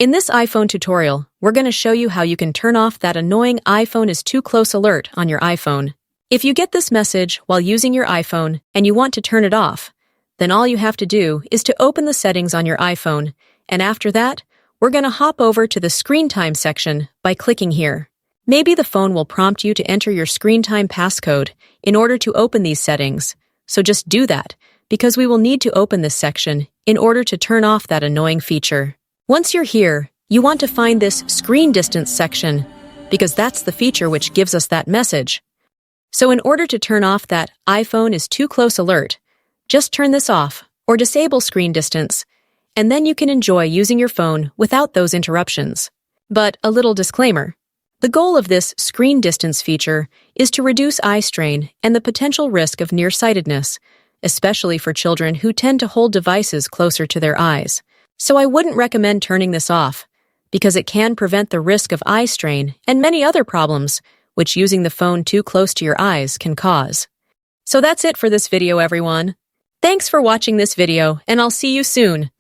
In this iPhone tutorial, we're going to show you how you can turn off that annoying iPhone is too close alert on your iPhone. If you get this message while using your iPhone and you want to turn it off, then all you have to do is to open the settings on your iPhone, and after that, we're going to hop over to the screen time section by clicking here. Maybe the phone will prompt you to enter your screen time passcode in order to open these settings, so just do that, because we will need to open this section in order to turn off that annoying feature. Once you're here, you want to find this screen distance section, because that's the feature which gives us that message. So in order to turn off that iPhone is too close alert, just turn this off or disable screen distance, and then you can enjoy using your phone without those interruptions. But a little disclaimer. The goal of this screen distance feature is to reduce eye strain and the potential risk of nearsightedness, especially for children who tend to hold devices closer to their eyes. So I wouldn't recommend turning this off, because it can prevent the risk of eye strain and many other problems which using the phone too close to your eyes can cause. So that's it for this video, everyone. Thanks for watching this video, and I'll see you soon.